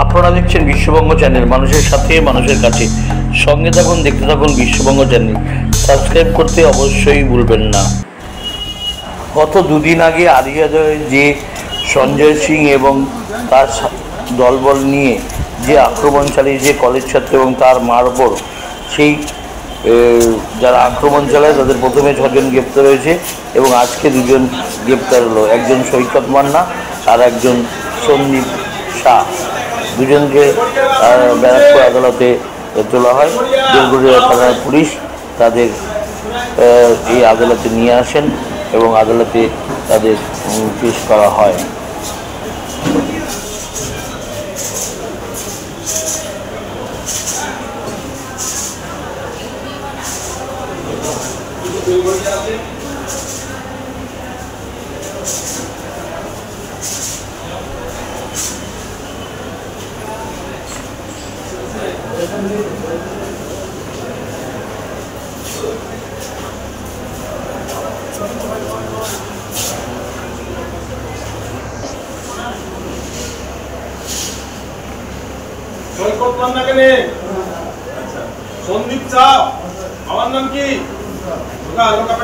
আপনারা দেখছেন বিশ্ববঙ্গ চ্যানেল, মানুষের সাথে মানুষের কাছে। সঙ্গে থাকুন, দেখতে থাকুন বিশ্ববঙ্গ চ্যানেল। সাবস্ক্রাইব করতে অবশ্যই ভুলবেন না। গত দুদিন আগে আরিয়াদয়ে যে সঞ্জয় সিং এবং তার দলবল নিয়ে যে আক্রমণ চালিয়েছে কলেজ ছাত্র এবং তার মার ওপর, সেই যারা আক্রমণ চালায় তাদের প্রথমে 6 জন গ্রেপ্তার হয়েছে এবং আজকে 2 জন গ্রেপ্তার হলো। একজন সৈকত মান্না আর একজন সন্দীপ শাহ। দুজনকে ব্যারাকপুর আদালতে তোলা হয়। বেলঘড়িয়া থানার পুলিশ তাদের এই আদালতে নিয়ে আসেন এবং আদালতে তাদের পেশ করা হয়। সৈকত মান্না কেনে? সন্দীপ চা। আমার নাম কি? লোকা